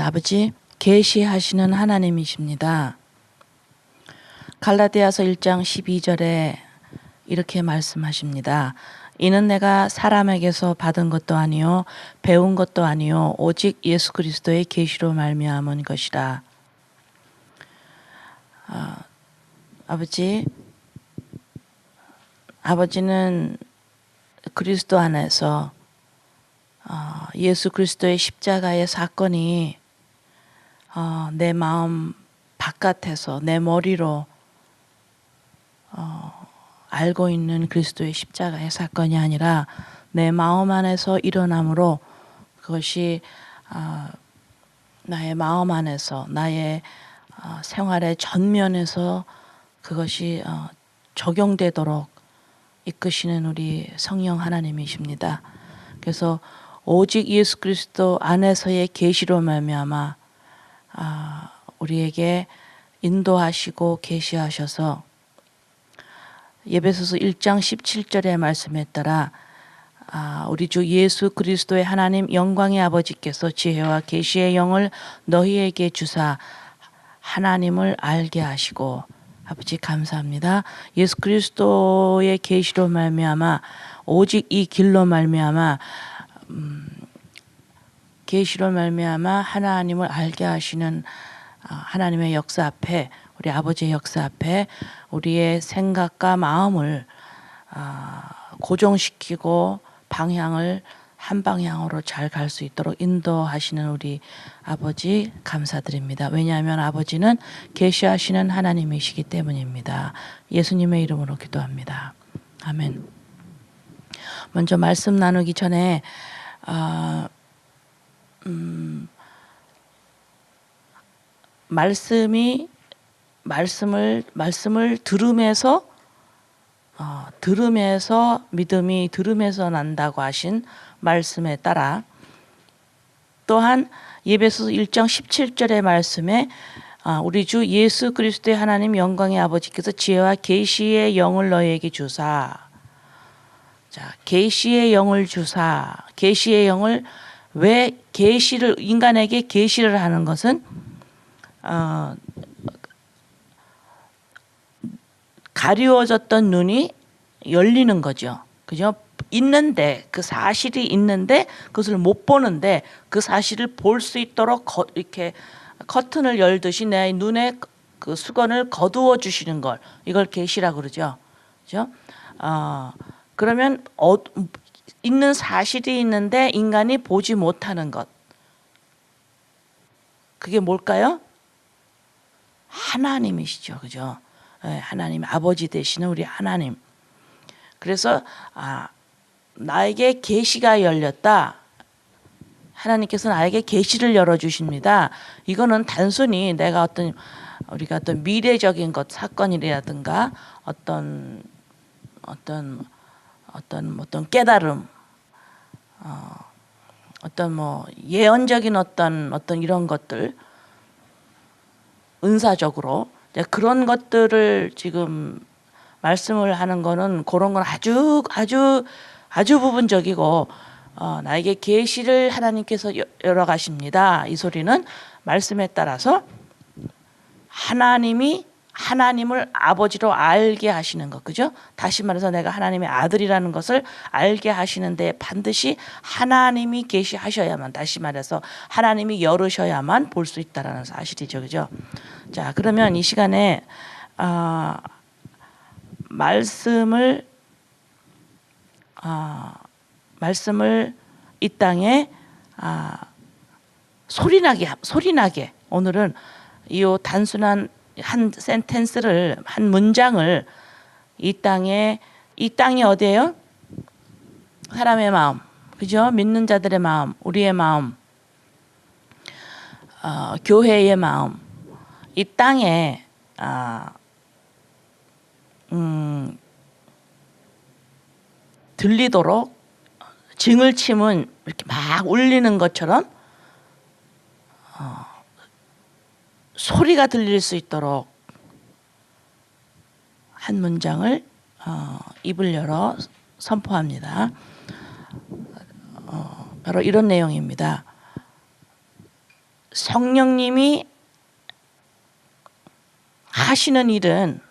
아버지, 계시하시는 하나님이십니다. 갈라디아서 1장 12절에 이렇게 말씀하십니다. 이는 내가 사람에게서 받은 것도 아니요 배운 것도 아니요 오직 예수 그리스도의 계시로 말미암은 것이라. 아버지는 그리스도 안에서 예수 그리스도의 십자가의 사건이 내 마음 바깥에서 내 머리로 알고 있는 그리스도의 십자가의 사건이 아니라 내 마음 안에서 일어남으로 그것이 나의 마음 안에서 나의 생활의 전면에서 그것이 적용되도록 이끄시는 우리 성령 하나님이십니다. 그래서 오직 예수 그리스도 안에서의 계시로 말미암아 우리에게 인도하시고 계시하셔서 에베소서 1장 17절의 말씀에 따라 우리 주 예수 그리스도의 하나님 영광의 아버지께서 지혜와 계시의 영을 너희에게 주사 하나님을 알게 하시고. 아버지 감사합니다. 예수 그리스도의 계시로 말미암아 오직 이 길로 말미암아 계시로 말미암아 하나님을 알게 하시는 하나님의 역사 앞에, 우리 아버지의 역사 앞에 우리의 생각과 마음을 고정시키고 방향을 한 방향으로 잘 갈 수 있도록 인도하시는 우리 아버지 감사드립니다. 왜냐하면 아버지는 계시하시는 하나님이시기 때문입니다. 예수님의 이름으로 기도합니다. 아멘. 먼저 말씀 나누기 전에 말씀을 들음에서 믿음이 들음에서 난다고 하신 말씀에 따라, 또한 에베소서 1장 17절의 말씀에 우리 주 예수 그리스도의 하나님 영광의 아버지께서 지혜와 계시의 영을 너희에게 주사. 자, 계시의 영을 주사. 계시의 영을 왜 계시를 인간에게 계시를 하는 것은 가리워졌던 눈이 열리는 거죠. 그죠? 있는데, 그 사실이 있는데 그것을 못 보는데 그 사실을 볼 수 있도록 이렇게 커튼을 열듯이 내 눈에 그 수건을 거두어 주시는 걸, 이걸 계시라고 그러죠. 그죠? 그러면 있는 사실이 있는데 인간이 보지 못하는 것. 그게 뭘까요? 하나님이시죠. 그죠? 하나님, 아버지 되시는 우리 하나님. 그래서 나에게 계시가 열렸다. 하나님께서 나에게 계시를 열어주십니다. 이거는 단순히 내가 우리가 어떤 미래적인 것, 사건이라든가 어떤 깨달음, 어떤 뭐 예언적인 어떤 이런 것들, 은사적으로 그런 것들을 지금 말씀을 하는 거는, 그런 건 아주 부분적이고, 나에게 계시를 하나님께서 열어 가십니다. 이 소리는 말씀에 따라서 하나님을 아버지로 알게 하시는 것, 그죠? 다시 말해서 내가 하나님의 아들이라는 것을 알게 하시는데 반드시 하나님이 계시하셔야만, 다시 말해서 하나님이 열으셔야만 볼 수 있다라는 사실이죠, 그죠? 자, 그러면 이 시간에 말씀을 이 땅에 소리나게 오늘은 이 단순한 한 센텐스를, 한 문장을 이 땅이 어디예요? 사람의 마음, 그죠? 믿는 자들의 마음, 우리의 마음, 교회의 마음, 이 땅에 들리도록 징을 치면 이렇게 막 울리는 것처럼 소리가 들릴 수 있도록 한 문장을 입을 열어 선포합니다. 바로 이런 내용입니다. 성령님이 하시는 일은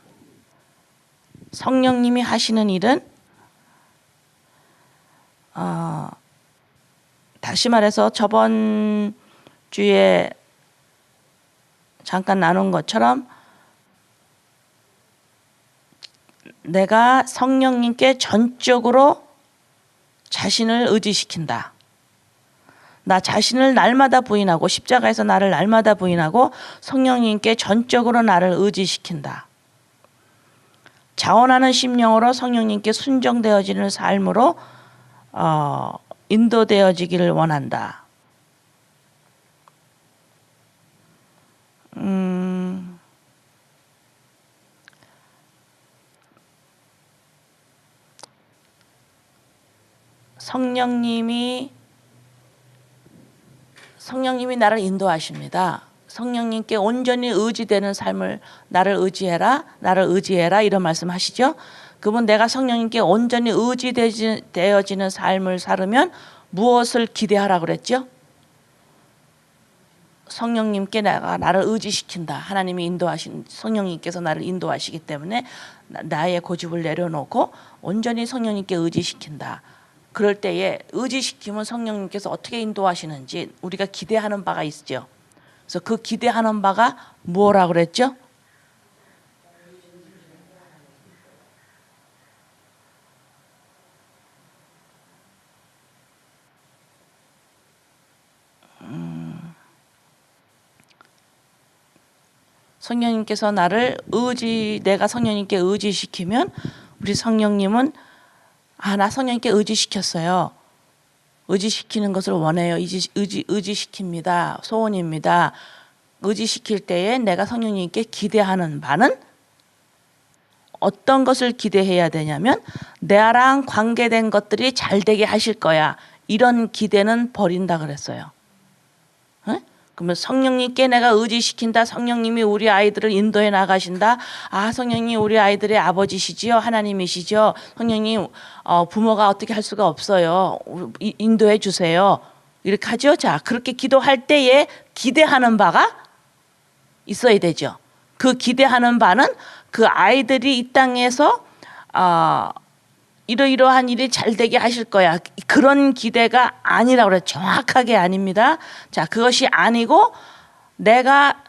다시 말해서 저번 주에 잠깐 나눈 것처럼 내가 성령님께 전적으로 자신을 의지시킨다. 나 자신을 날마다 부인하고 십자가에서 나를 날마다 부인하고 성령님께 전적으로 나를 의지시킨다. 자원하는 심령으로 성령님께 순종되어지는 삶으로 인도되어지기를 원한다. 성령님이 나를 인도하십니다. 성령님께 온전히 의지되는 삶을 나를 의지해라 이런 말씀하시죠. 그분 내가 성령님께 온전히 의지되어지는 삶을 살으면 무엇을 기대하라 그랬죠? 성령님께 내가 나를 의지시킨다. 하나님이 인도하신 성령님께서 나를 인도하시기 때문에 나의 고집을 내려놓고 온전히 성령님께 의지시킨다. 그럴 때에 의지시키면 성령님께서 어떻게 인도하시는지 우리가 기대하는 바가 있죠. 그래서 그 기대하는 바가 뭐라 그랬죠? 성령님께서 내가 성령님께 의지시키면 우리 성령님은 나 성령님께 의지시켰어요. 의지시키는 것을 원해요. 의지시킵니다. 소원입니다. 의지시킬 때에 내가 성령님께 기대하는 바는 어떤 것을 기대해야 되냐면 나랑 관계된 것들이 잘 되게 하실 거야. 이런 기대는 버린다 그랬어요. 그러면 성령님께 내가 의지시킨다. 성령님이 우리 아이들을 인도해 나가신다. 성령님 우리 아이들의 아버지시지요. 하나님이시죠. 성령님 부모가 어떻게 할 수가 없어요. 인도해 주세요. 이렇게 하죠. 자, 그렇게 기도할 때에 기대하는 바가 있어야 되죠. 그 기대하는 바는 그 아이들이 이 땅에서 이러이러한 일이 잘 되게 하실 거야. 그런 기대가 아니라고 그래요. 정확하게 아닙니다. 자, 그것이 아니고 내가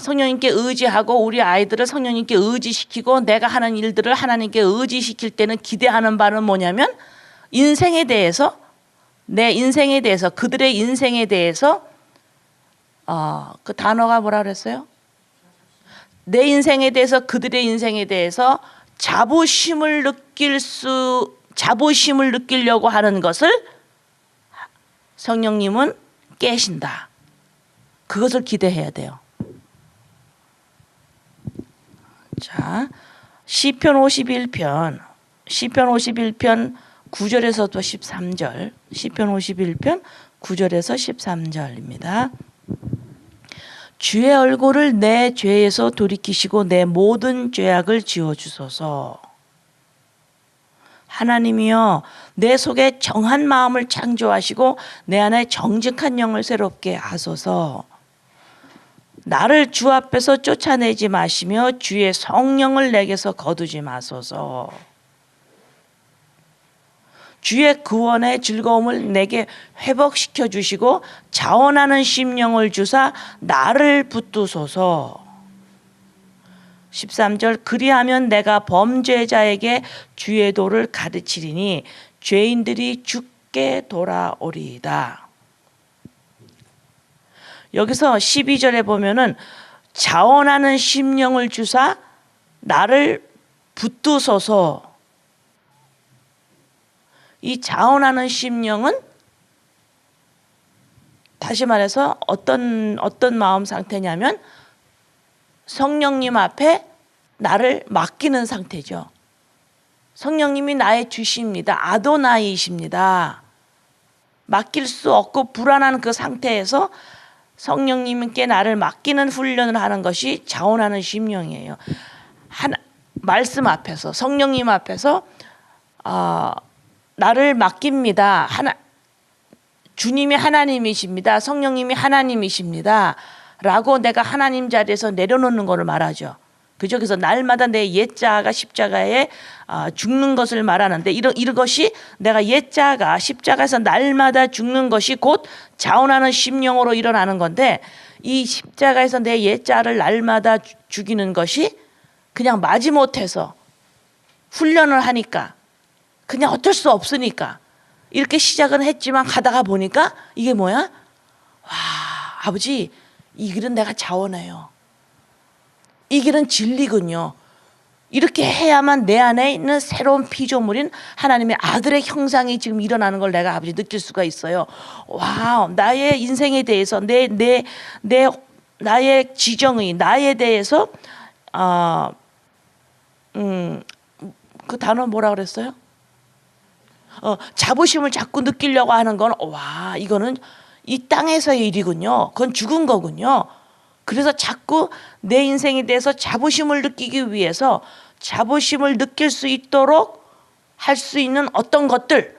성령님께 의지하고 우리 아이들을 성령님께 의지시키고 내가 하는 일들을 하나님께 의지시킬 때는 기대하는 바는 뭐냐면 인생에 대해서 내 인생에 대해서 그들의 인생에 대해서 그 단어가 뭐라 그랬어요? 내 인생에 대해서 그들의 인생에 대해서 자부심을 느끼려고 하는 것을 성령님은 깨신다. 그것을 기대해야 돼요. 자, 시편 51편 9절에서 또 13절. 시편 51편 9절에서 13절입니다. 주의 얼굴을 내 죄에서 돌이키시고 내 모든 죄악을 지워주소서. 하나님이여 내 속에 정한 마음을 창조하시고 내 안에 정직한 영을 새롭게 하소서. 나를 주 앞에서 쫓아내지 마시며 주의 성령을 내게서 거두지 마소서. 주의 구원의 즐거움을 내게 회복시켜 주시고 자원하는 심령을 주사 나를 붙드소서. 13절 그리하면 내가 범죄자에게 주의 도를 가르치리니 죄인들이 주께 돌아오리이다. 여기서 12절에 보면은 자원하는 심령을 주사 나를 붙드소서. 이 자원하는 심령은 다시 말해서 어떤 마음 상태냐면 성령님 앞에 나를 맡기는 상태죠. 성령님이 나의 주십니다. 아도나이이십니다. 맡길 수 없고 불안한 그 상태에서 성령님께 나를 맡기는 훈련을 하는 것이 자원하는 심령이에요. 말씀 앞에서 성령님 앞에서 나를 맡깁니다. 주님이 하나님이십니다. 성령님이 하나님이십니다. 라고 내가 하나님 자리에서 내려놓는 것을 말하죠. 그죠? 그래서 날마다 내 옛자가 십자가에 죽는 것을 말하는데 이런 것이 내가 옛자가 십자가에서 날마다 죽는 것이 곧 자원하는 심령으로 일어나는 건데 이 십자가에서 내 옛자를 날마다 죽이는 것이 그냥 마지못해서 훈련을 하니까 그냥 어쩔 수 없으니까 이렇게 시작은 했지만 가다가 보니까 이게 뭐야? 와, 아버지 이 길은 내가 자원해요. 이 길은 진리군요. 이렇게 해야만 내 안에 있는 새로운 피조물인 하나님의 아들의 형상이 지금 일어나는 걸 내가 아버지 느낄 수가 있어요. 와, 나의 인생에 대해서 나의 지정의 나에 대해서 그 단어 뭐라 그랬어요? 자부심을 자꾸 느끼려고 하는 건 와, 이거는 이 땅에서의 일이군요. 그건 죽은 거군요. 그래서 자꾸 내 인생에 대해서 자부심을 느끼기 위해서 자부심을 느낄 수 있도록 할 수 있는 어떤 것들,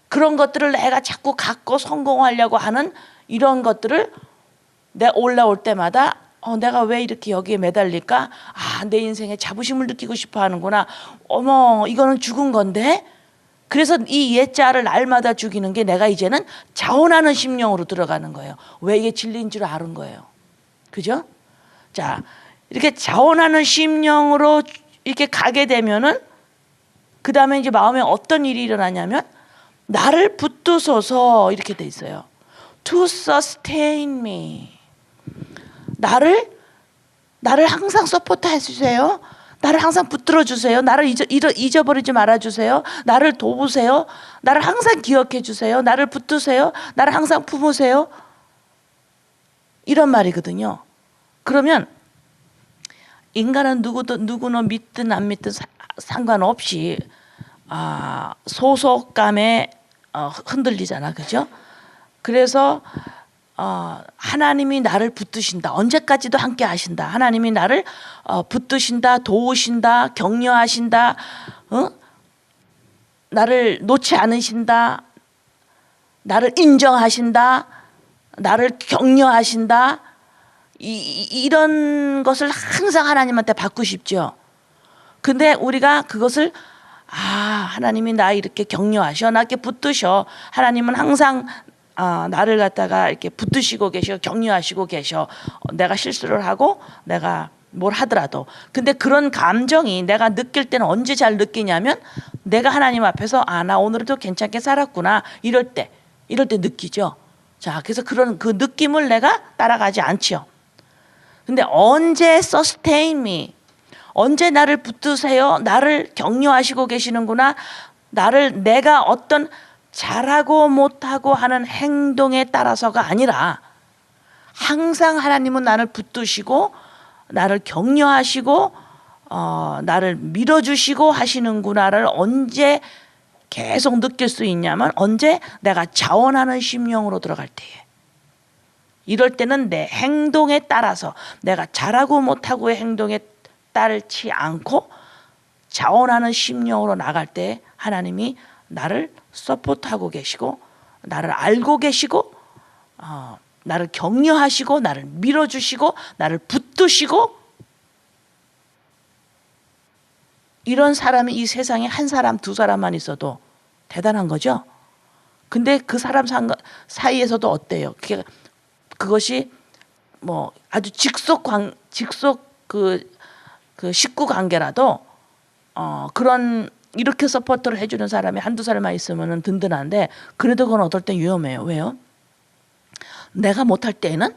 그런 것들을 내가 자꾸 갖고 성공하려고 하는 이런 것들을 내가 올라올 때마다 내가 왜 이렇게 여기에 매달릴까? 내 인생에 자부심을 느끼고 싶어 하는구나. 어머, 이거는 죽은 건데? 그래서 이 옛자를 날마다 죽이는 게 내가 이제는 자원하는 심령으로 들어가는 거예요. 왜 이게 진리인 줄 아는 거예요. 그죠? 자, 이렇게 자원하는 심령으로 이렇게 가게 되면은 그 다음에 이제 마음에 어떤 일이 일어나냐면 나를 붙드소서 이렇게 돼 있어요. To sustain me. 나를 항상 서포트 해주세요. 나를 항상 붙들어 주세요. 나를 잊어버리지 말아 주세요. 나를 도우세요. 나를 항상 기억해 주세요. 나를 붙드세요. 나를 항상 품으세요. 이런 말이거든요. 그러면 인간은 누구나 믿든 안 믿든 상관없이 소속감에 흔들리잖아, 그죠? 그래서 하나님이 나를 붙드신다. 언제까지도 함께 하신다. 하나님이 나를 붙드신다, 도우신다, 격려하신다, 나를 놓지 않으신다, 나를 인정하신다, 나를 격려하신다. 이런 것을 항상 하나님한테 받고 싶죠. 근데 우리가 그것을 하나님이 나 이렇게 격려하셔, 나 이렇게 붙드셔. 하나님은 항상 나를 갖다가 이렇게 붙드시고 계셔, 격려하시고 계셔. 내가 실수를 하고 내가 뭘 하더라도. 근데 그런 감정이 내가 느낄 때는 언제 잘 느끼냐면 내가 하나님 앞에서 나 오늘도 괜찮게 살았구나 이럴 때 느끼죠. 자, 그래서 그 느낌을 내가 따라가지 않지요. 근데 언제 sustain me, 언제 나를 붙드세요, 나를 격려하시고 계시는구나, 내가 어떤 잘하고 못하고 하는 행동에 따라서가 아니라 항상 하나님은 나를 붙드시고 나를 격려하시고 나를 밀어주시고 하시는구나를 언제 계속 느낄 수 있냐면 언제 내가 자원하는 심령으로 들어갈 때에. 이럴 때는 내 행동에 따라서 내가 잘하고 못하고의 행동에 따르지 않고 자원하는 심령으로 나갈 때 하나님이 나를 서포트하고 계시고 나를 알고 계시고 나를 격려하시고 나를 밀어주시고 나를 붙드시고 이런 사람이 이 세상에 한 사람 두 사람만 있어도 대단한 거죠. 근데 그 사람 사이에서도 어때요? 그것이 뭐 아주 직속 그 식구 관계라도 그런 이렇게 서포트를 해주는 사람이 한두 사람만 있으면 든든한데 그래도 그건 어떨 땐 위험해요. 왜요? 내가 못할 때에는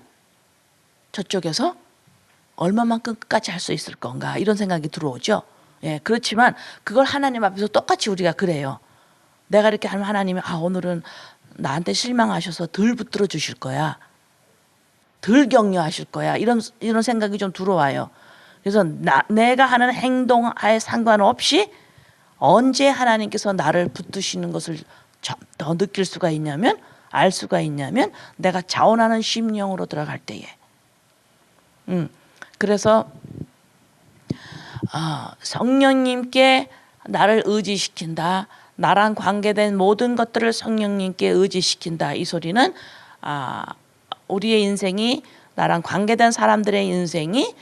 저쪽에서 얼마만큼 끝까지 할 수 있을 건가 이런 생각이 들어오죠. 예, 그렇지만 그걸 하나님 앞에서 똑같이 우리가 그래요. 내가 이렇게 하면 하나님이 오늘은 나한테 실망하셔서 덜 붙들어 주실 거야. 덜 격려하실 거야. 이런 생각이 좀 들어와요. 그래서 내가 하는 행동에 상관없이 언제 하나님께서 나를 붙드시는 것을 더 느낄 수가 있냐면 알 수가 있냐면 내가 자원하는 심령으로 들어갈 때에. 그래서 성령님께 나를 의지시킨다. 나랑 관계된 모든 것들을 성령님께 의지시킨다. 이 소리는 우리의 인생이, 나랑 관계된 사람들의 인생이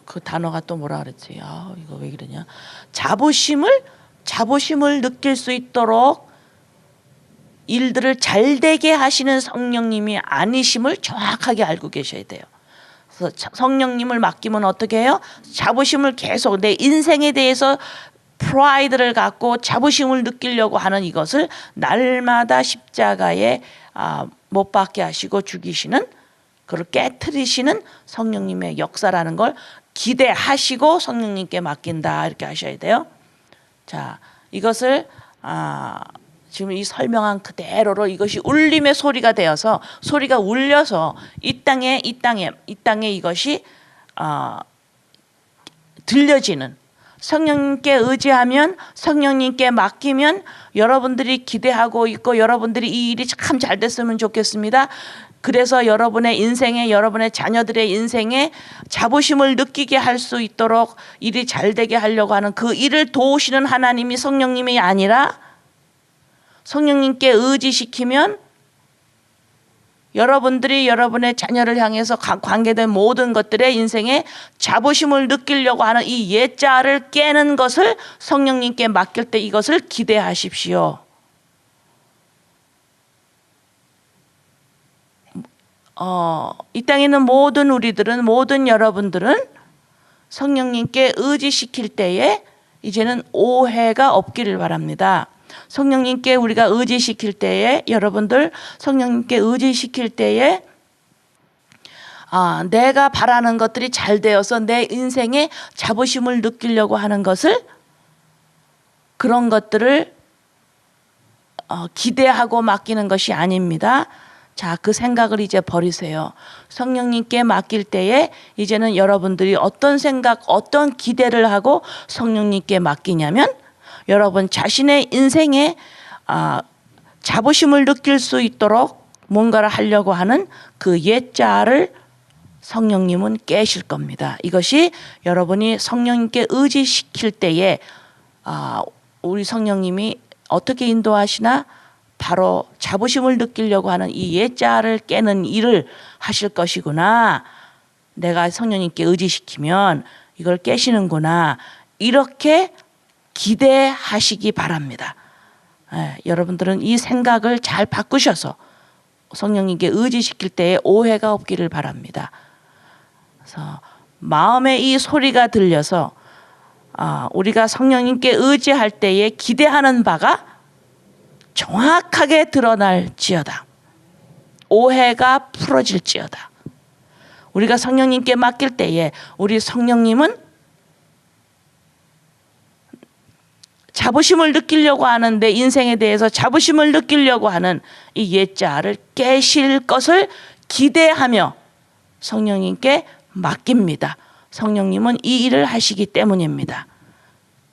그 단어가 또 뭐라 그랬지? 이거 왜 그러냐? 자부심을 느낄 수 있도록 일들을 잘 되게 하시는 성령님이 아니심을 정확하게 알고 계셔야 돼요. 그래서 성령님을 맡기면 어떻게 해요? 자부심을 계속 내 인생에 대해서 프라이드를 갖고 자부심을 느끼려고 하는 이것을 날마다 십자가에 못 박게 하시고 죽이시는, 그걸 깨트리시는 성령님의 역사라는 걸 기대하시고 성령님께 맡긴다, 이렇게 하셔야 돼요. 자, 이것을 지금 이 설명한 그대로로 이것이 울림의 소리가 되어서, 소리가 울려서 이 땅에 이것이 들려지는, 성령님께 의지하면, 성령님께 맡기면 여러분들이 기대하고 있고 여러분들이 이 일이 참 잘 됐으면 좋겠습니다. 그래서 여러분의 인생에, 여러분의 자녀들의 인생에 자부심을 느끼게 할 수 있도록 일이 잘 되게 하려고 하는 그 일을 도우시는 하나님이 성령님이 아니라, 성령님께 의지시키면 여러분들이 여러분의 자녀를 향해서 관계된 모든 것들의 인생에 자부심을 느끼려고 하는 이 옛자를 깨는 것을 성령님께 맡길 때 이것을 기대하십시오. 이 땅에 있는 모든 우리들은, 모든 여러분들은 성령님께 의지시킬 때에 이제는 오해가 없기를 바랍니다. 성령님께 우리가 의지시킬 때에, 여러분들 성령님께 의지시킬 때에 내가 바라는 것들이 잘 되어서 내 인생에 자부심을 느끼려고 하는 것을, 그런 것들을 기대하고 맡기는 것이 아닙니다. 자, 그 생각을 이제 버리세요. 성령님께 맡길 때에 이제는 여러분들이 어떤 생각, 어떤 기대를 하고 성령님께 맡기냐면, 여러분 자신의 인생에 자부심을 느낄 수 있도록 뭔가를 하려고 하는 그 옛자를 성령님은 깨실 겁니다. 이것이 여러분이 성령님께 의지시킬 때에 우리 성령님이 어떻게 인도하시나, 바로 자부심을 느끼려고 하는 이 옛자를 깨는 일을 하실 것이구나. 내가 성령님께 의지시키면 이걸 깨시는구나. 이렇게 기대하시기 바랍니다. 여러분들은 이 생각을 잘 바꾸셔서 성령님께 의지시킬 때에 오해가 없기를 바랍니다. 그래서 마음에 이 소리가 들려서 우리가 성령님께 의지할 때에 기대하는 바가 정확하게 드러날지어다. 오해가 풀어질지어다. 우리가 성령님께 맡길 때에 우리 성령님은 자부심을 느끼려고 하는, 내 인생에 대해서 자부심을 느끼려고 하는 이 옛자를 깨실 것을 기대하며 성령님께 맡깁니다. 성령님은 이 일을 하시기 때문입니다.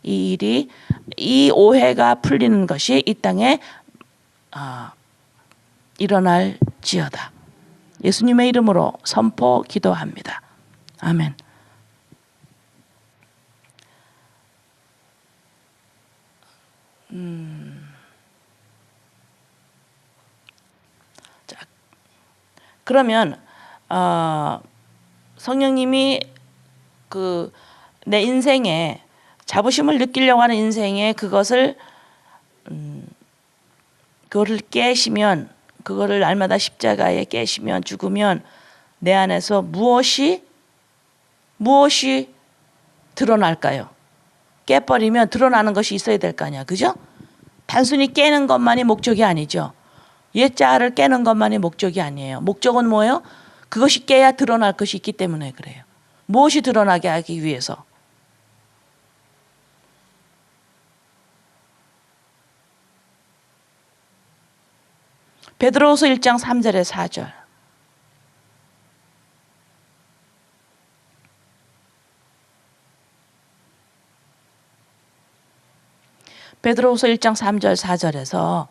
이 일이, 이 오해가 풀리는 것이 이 땅에 일어날지어다. 예수님의 이름으로 선포 기도합니다. 아멘. 자, 그러면 성령님이 내 인생에 자부심을 느끼려고 하는 인생에 그거를 깨시면, 그거를 날마다 십자가에 깨시면, 죽으면 내 안에서 무엇이 드러날까요? 깨버리면 드러나는 것이 있어야 될 거 아니야, 그죠? 단순히 깨는 것만이 목적이 아니죠. 옛자를 깨는 것만이 목적이 아니에요. 목적은 뭐예요? 그것이 깨야 드러날 것이 있기 때문에 그래요. 무엇이 드러나게 하기 위해서? 베드로후서 1장 3절에 4절. 베드로후서 1장 3절 4절에서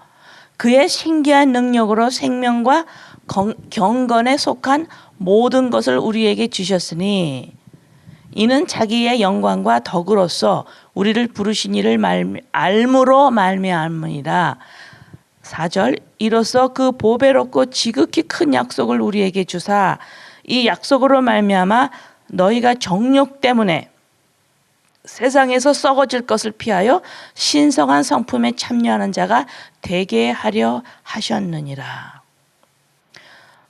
그의 신기한 능력으로 생명과 경건에 속한 모든 것을 우리에게 주셨으니 이는 자기의 영광과 덕으로서 우리를 부르신 이를 알므로 말미암으니라. 4절 이로써 그 보배롭고 지극히 큰 약속을 우리에게 주사 이 약속으로 말미암아 너희가 정욕 때문에 세상에서 썩어질 것을 피하여 신성한 성품에 참여하는 자가 되게 하려 하셨느니라.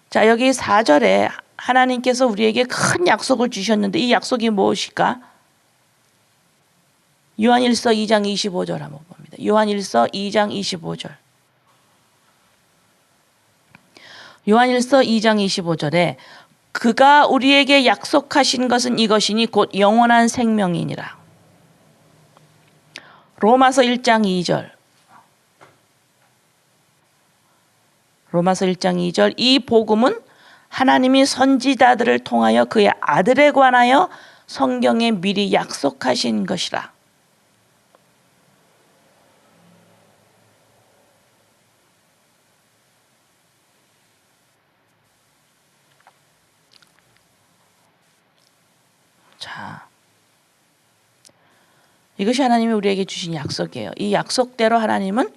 자, 여기 4절에 하나님께서 우리에게 큰 약속을 주셨는데 이 약속이 무엇일까? 요한일서 2장 25절 한번 봅니다. 요한일서 2장 25절. 요한일서 2장 25절에 그가 우리에게 약속하신 것은 이것이니 곧 영원한 생명이니라. 로마서 1장 2절. 로마서 1장 2절. 이 복음은 하나님이 선지자들을 통하여 그의 아들에 관하여 성경에 미리 약속하신 것이라. 자, 이것이 하나님이 우리에게 주신 약속이에요. 이 약속대로 하나님은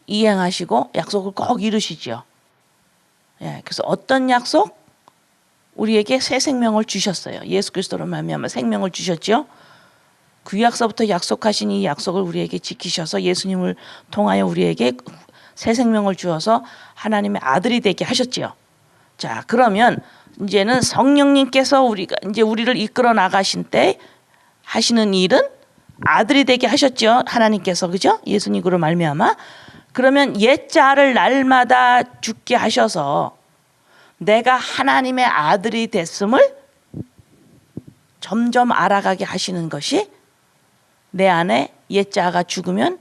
이행하시고 약속을 꼭 이루시죠. 예, 그래서 어떤 약속? 우리에게 새 생명을 주셨어요. 예수 그리스도로 말미암아 생명을 주셨죠. 구약서부터 약속하신 이 약속을 우리에게 지키셔서 예수님을 통하여 우리에게 새 생명을 주어서 하나님의 아들이 되게 하셨지요. 자, 그러면 이제는 성령님께서 우리를 이끌어 나가신 때 하시는 일은 아들이 되게 하셨죠. 하나님께서, 그죠? 예수님으로 말미암아. 그러면 옛자를 날마다 죽게 하셔서 내가 하나님의 아들이 됐음을 점점 알아가게 하시는 것이 내 안에 옛자가 죽으면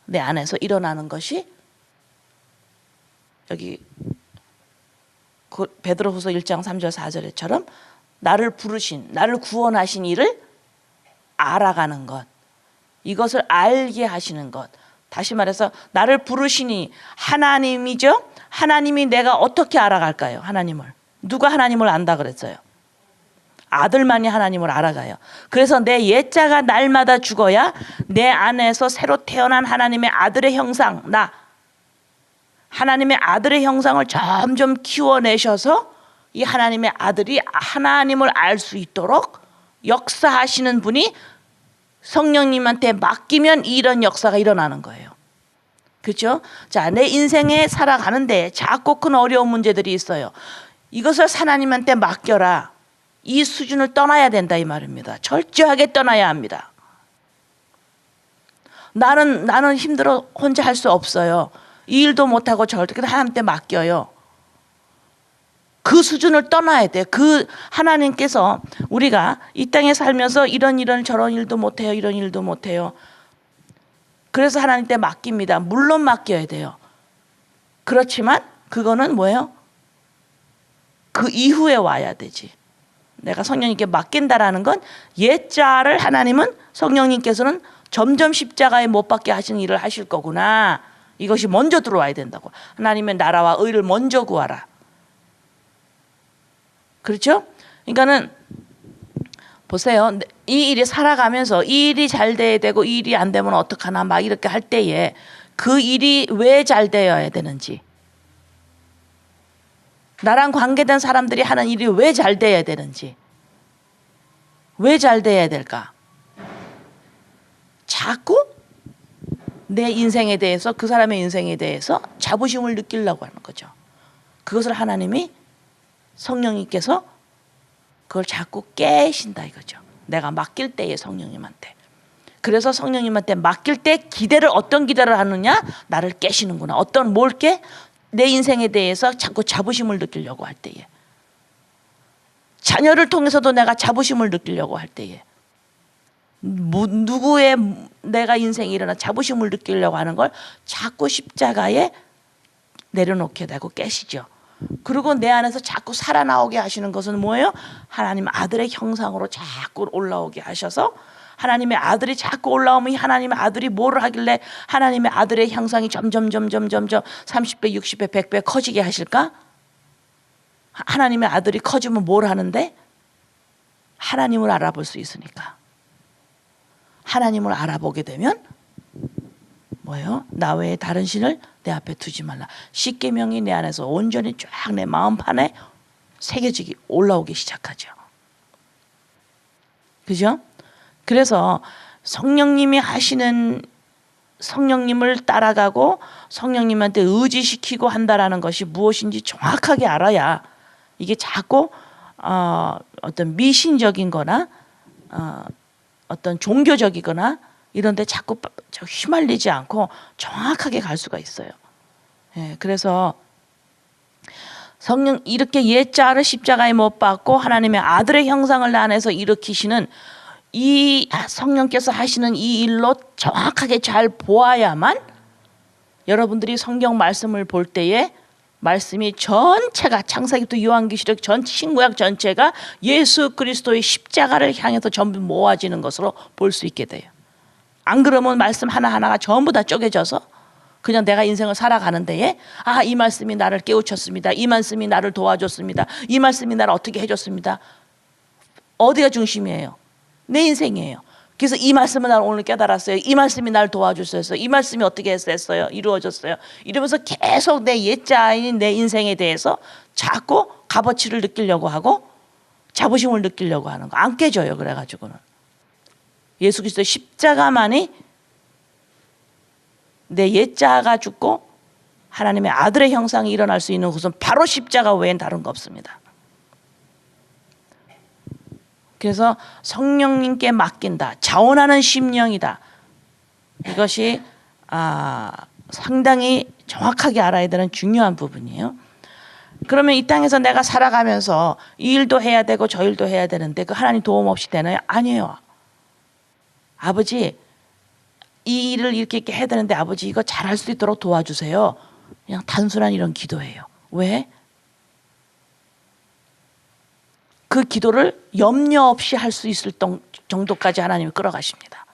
내 안에서 일어나는 것이 여기 베드로후서 1장 3절 4절에처럼 나를 부르신, 나를 구원하신 이를 알아가는 것, 이것을 알게 하시는 것. 다시 말해서 나를 부르시니 하나님이죠. 하나님이 내가 어떻게 알아갈까요? 하나님을. 누가 하나님을 안다 그랬어요? 아들만이 하나님을 알아가요. 그래서 내 옛자가 날마다 죽어야 내 안에서 새로 태어난 하나님의 아들의 형상, 하나님의 아들의 형상을 점점 키워내셔서 이 하나님의 아들이 하나님을 알 수 있도록 역사하시는 분이 성령님한테 맡기면 이런 역사가 일어나는 거예요. 그렇죠? 자, 내 인생에 살아가는데 작고 큰 어려운 문제들이 있어요. 이것을 하나님한테 맡겨라. 이 수준을 떠나야 된다 이 말입니다. 철저하게 떠나야 합니다. 나는 힘들어 혼자 할 수 없어요. 이 일도 못하고 절대 하나님한테 맡겨요. 그 수준을 떠나야 돼. 그 하나님께서 우리가 이 땅에 살면서 이런 저런 일도 못해요. 이런 일도 못해요. 그래서 하나님께 맡깁니다. 물론 맡겨야 돼요. 그렇지만 그거는 뭐예요? 그 이후에 와야 되지. 내가 성령님께 맡긴다라는 건 옛자를 하나님은 성령님께서는 점점 십자가에 못 박게 하시는 일을 하실 거구나. 이것이 먼저 들어와야 된다고. 하나님의 나라와 의를 먼저 구하라. 그렇죠? 그러니까는 보세요. 이 일이 살아가면서 이 일이 잘 돼야 되고 이 일이 안 되면 어떡하나 막 이렇게 할 때에 그 일이 왜 잘 되어야 되는지, 나랑 관계된 사람들이 하는 일이 왜 잘 돼야 되는지, 왜 잘 돼야 될까? 자꾸 내 인생에 대해서, 그 사람의 인생에 대해서 자부심을 느끼려고 하는 거죠. 그것을 하나님이, 성령님께서 그걸 자꾸 깨신다 이거죠. 내가 맡길 때에 성령님한테. 그래서 성령님한테 맡길 때 기대를, 어떤 기대를 하느냐? 나를 깨시는구나. 어떤 뭘 깨? 내 인생에 대해서 자꾸 자부심을 느끼려고 할 때에, 자녀를 통해서도 내가 자부심을 느끼려고 할 때에, 누구의 내가 인생에 일어나 자부심을 느끼려고 하는 걸 자꾸 십자가에 내려놓게 되고 깨시죠. 그리고 내 안에서 자꾸 살아나오게 하시는 것은 뭐예요? 하나님 아들의 형상으로 자꾸 올라오게 하셔서, 하나님의 아들이 자꾸 올라오면 하나님의 아들이 뭐를 하길래 하나님의 아들의 형상이 점점 30배, 60배, 100배 커지게 하실까? 하나님의 아들이 커지면 뭘 하는데? 하나님을 알아볼 수 있으니까. 하나님을 알아보게 되면 뭐예요? 나 외에 다른 신을 내 앞에 두지 말라. 십계명이 내 안에서 온전히 쫙 내 마음판에 새겨지기 올라오기 시작하죠. 그죠? 그래서 성령님이 하시는, 성령님을 따라가고 성령님한테 의지시키고 한다라는 것이 무엇인지 정확하게 알아야 이게 자꾸 어떤 미신적인 거나 어떤 종교적이거나 이런 데 자꾸 휘말리지 않고 정확하게 갈 수가 있어요. 예, 그래서 성령 이렇게 옛자를 십자가에 못 박고 하나님의 아들의 형상을 내 안에서 일으키시는 이 성령께서 하시는 이 일로 정확하게 잘 보아야만 여러분들이 성경 말씀을 볼 때에 말씀이 전체가 창세기부터 요한계시록 전 신구약 전체가 예수 그리스도의 십자가를 향해서 전부 모아지는 것으로 볼 수 있게 돼요. 안 그러면 말씀 하나하나가 전부 다 쪼개져서 그냥 내가 인생을 살아가는 데에 이 말씀이 나를 깨우쳤습니다. 이 말씀이 나를 도와줬습니다. 이 말씀이 나를 어떻게 해줬습니다. 어디가 중심이에요? 내 인생이에요. 그래서 이 말씀을 나를 오늘 깨달았어요. 이 말씀이 나를 도와줬어요. 이 말씀이 어떻게 했어요? 이루어졌어요. 이러면서 계속 내 옛자인 내 인생에 대해서 자꾸 값어치를 느끼려고 하고 자부심을 느끼려고 하는 거 안 깨져요. 그래가지고는 예수 그리스도의 십자가만이 내 옛자가 죽고 하나님의 아들의 형상이 일어날 수 있는 곳은 바로 십자가 외엔 다른 거 없습니다. 그래서 성령님께 맡긴다. 자원하는 심령이다. 이것이 상당히 정확하게 알아야 되는 중요한 부분이에요. 그러면 이 땅에서 내가 살아가면서 이 일도 해야 되고 저 일도 해야 되는데 그 하나님 도움 없이 되나요? 아니에요. 아버지 이 일을 이렇게 해야 되는데 아버지 이거 잘할 수 있도록 도와주세요. 그냥 단순한 이런 기도예요. 왜? 그 기도를 염려 없이 할 수 있을 정도까지 하나님이 끌어가십니다.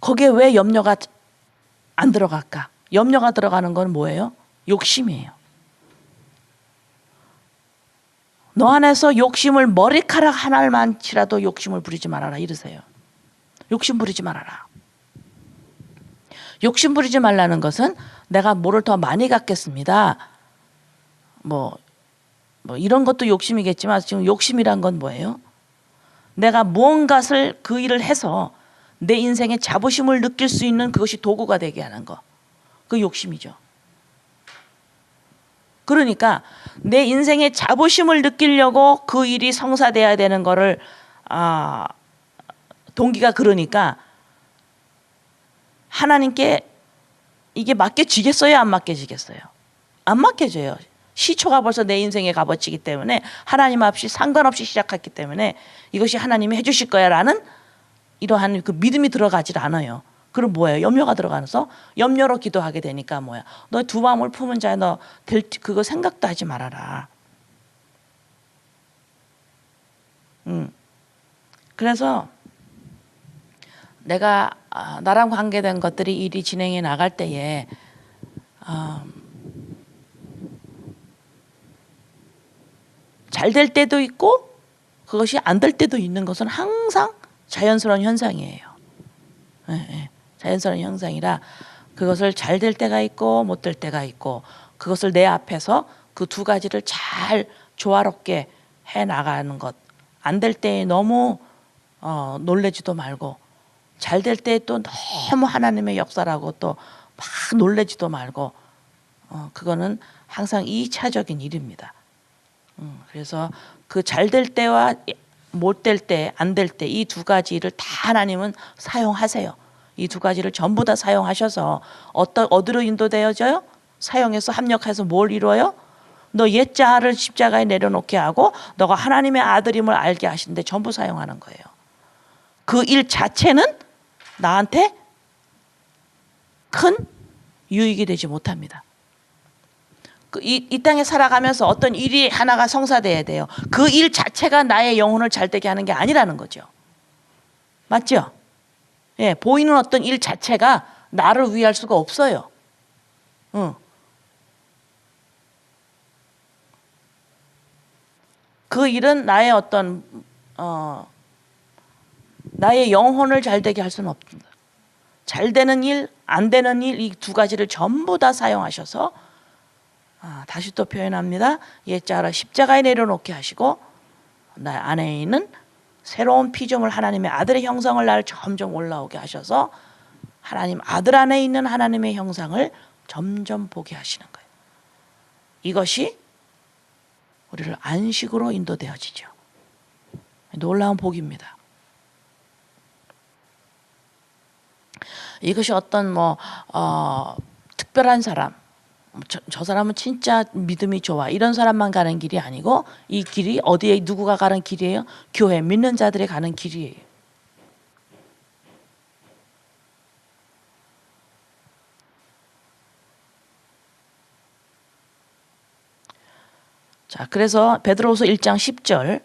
거기에 왜 염려가 안 들어갈까? 염려가 들어가는 건 뭐예요? 욕심이에요. 너 안에서 욕심을 머리카락 하나만치라도 욕심을 부리지 말아라 이러세요. 욕심 부리지 말아라. 욕심 부리지 말라는 것은 내가 뭐를 더 많이 갖겠습니다. 뭐 이런 것도 욕심이겠지만 지금 욕심이란 건 뭐예요? 내가 무언가를 그 일을 해서 내 인생에 자부심을 느낄 수 있는 그것이 도구가 되게 하는 거. 그 욕심이죠. 그러니까 내 인생에 자부심을 느끼려고 그 일이 성사돼야 되는 거를 동기가 그러니까 하나님께 이게 맡겨지겠어요? 안 맡겨지겠어요? 안 맡겨져요. 시초가 벌써 내 인생에 값어치기 때문에 하나님 없이 상관없이 시작했기 때문에 이것이 하나님이 해주실 거야 라는 이러한 그 믿음이 들어가질 않아요. 그럼 뭐예요? 염려가 들어가면서 염려로 기도하게 되니까 뭐야? 너 두 마음을 품은 자야 너 그거 생각도 하지 말아라. 그래서 내가 나랑 관계된 것들이 일이 진행해 나갈 때에 잘 될 때도 있고 그것이 안 될 때도 있는 것은 항상 자연스러운 현상이에요. 자연스러운 현상이라 그것을 잘 될 때가 있고 못 될 때가 있고 그것을 내 앞에서 그 두 가지를 잘 조화롭게 해 나가는 것. 안 될 때에 너무 놀래지도 말고 잘 될 때 또 너무 하나님의 역사라고 또 막 놀래지도 말고 그거는 항상 2차적인 일입니다. 그래서 그 잘 될 때와 못 될 때, 안 될 때 이 두 가지를 다 하나님은 사용하세요. 이 두 가지를 전부 다 사용하셔서 어디로 인도되어져요? 사용해서 합력해서 뭘 이루어요? 너 옛자를 십자가에 내려놓게 하고 너가 하나님의 아들임을 알게 하시는데 전부 사용하는 거예요. 그 일 자체는 나한테 큰 유익이 되지 못합니다. 이 땅에 살아가면서 어떤 일이 하나가 성사돼야 돼요. 그 일 자체가 나의 영혼을 잘되게 하는 게 아니라는 거죠. 맞죠? 예, 보이는 어떤 일 자체가 나를 위할 수가 없어요. 그 일은 나의 어떤 나의 영혼을 잘 되게 할 수는 없습니다. 잘 되는 일, 안 되는 일, 이 두 가지를 전부 다 사용하셔서 다시 또 표현합니다. 옛자라 십자가에 내려놓게 하시고 나 안에 있는 새로운 피조물 하나님의 아들의 형상을 날 점점 올라오게 하셔서 하나님 아들 안에 있는 하나님의 형상을 점점 보게 하시는 거예요. 이것이 우리를 안식으로 인도되어지죠. 놀라운 복입니다. 이것이 어떤 특별한 사람, 저 사람은 진짜 믿음이 좋아 이런 사람만 가는 길이 아니고 이 길이 어디에 누구가 가는 길이에요? 교회 믿는 자들이 가는 길이에요. 자, 그래서 베드로후서 1장 10절,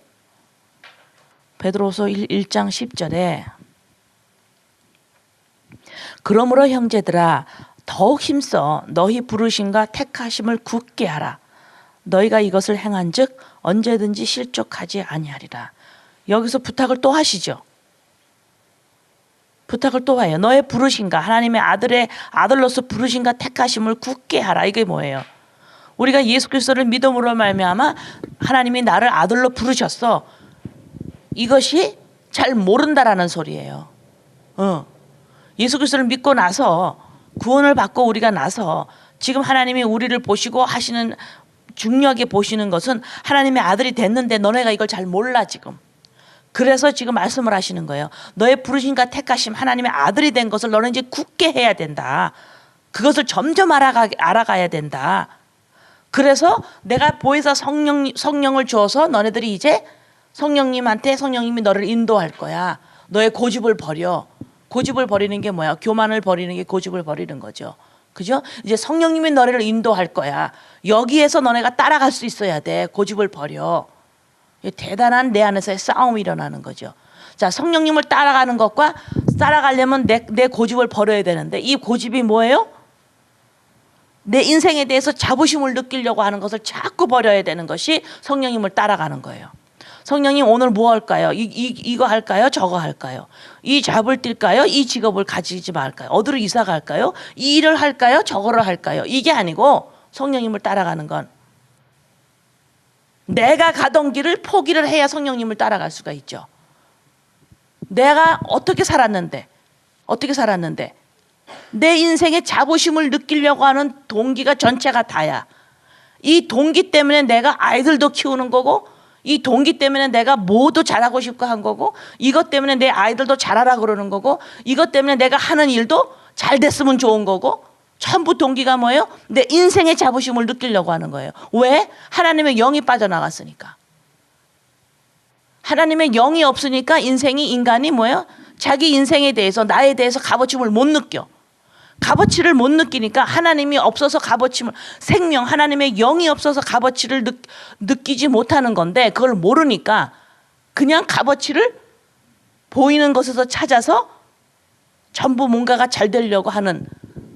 베드로후서 1장 10절에 그러므로 형제들아 더욱 힘써 너희 부르심과 택하심을 굳게 하라. 너희가 이것을 행한즉 언제든지 실족하지 아니하리라. 여기서 부탁을 또 하시죠. 부탁을 또 해요. 너의 부르심과 하나님의 아들로서 부르심과 택하심을 굳게 하라. 이게 뭐예요? 우리가 예수 그리스도를 믿음으로 말미암아 하나님이 나를 아들로 부르셨어. 이것이 잘 모른다라는 소리예요. 예수 그리스도를 믿고 나서 구원을 받고 우리가 나서 지금 하나님이 우리를 보시고 하시는 중요하게 보시는 것은 하나님의 아들이 됐는데 너네가 이걸 잘 몰라 지금. 그래서 지금 말씀을 하시는 거예요. 너의 부르심과 택하심 하나님의 아들이 된 것을 너는 이제 굳게 해야 된다. 그것을 점점 알아가야 된다. 그래서 내가 보혜사 성령을 주어서 너네들이 이제 성령님이 너를 인도할 거야. 너의 고집을 버려. 고집을 버리는 게 뭐야? 교만을 버리는 게 고집을 버리는 거죠. 그죠? 이제 성령님이 너를 인도할 거야. 여기에서 너네가 따라갈 수 있어야 돼. 고집을 버려. 대단한 내 안에서의 싸움이 일어나는 거죠. 자, 성령님을 따라가는 것과 따라가려면 내 고집을 버려야 되는데 이 고집이 뭐예요? 내 인생에 대해서 자부심을 느끼려고 하는 것을 자꾸 버려야 되는 것이 성령님을 따라가는 거예요. 성령님 오늘 뭐 할까요? 이거 할까요? 저거 할까요? 이 잡을 뛸까요? 이 직업을 가지지 말까요? 어디로 이사 갈까요? 이 일을 할까요? 저거를 할까요? 이게 아니고 성령님을 따라가는 건 내가 가던 길을 포기를 해야 성령님을 따라갈 수가 있죠. 내가 어떻게 살았는데 내 인생의 자부심을 느끼려고 하는 동기가 전체가 다야. 이 동기 때문에 내가 아이들도 키우는 거고 이 동기 때문에 내가 뭐도 잘하고 싶고 한 거고 이것 때문에 내 아이들도 잘하라 그러는 거고 이것 때문에 내가 하는 일도 잘 됐으면 좋은 거고 전부 동기가 뭐예요? 내 인생의 자부심을 느끼려고 하는 거예요. 왜? 하나님의 영이 빠져나갔으니까. 하나님의 영이 없으니까 인간이 뭐예요? 자기 인생에 대해서 나에 대해서 값어치를 못 느껴. 값어치를 못 느끼니까 하나님이 없어서 생명 하나님의 영이 없어서 값어치를 느끼지 못하는 건데 그걸 모르니까 그냥 값어치를 보이는 것에서 찾아서 전부 뭔가가 잘 되려고 하는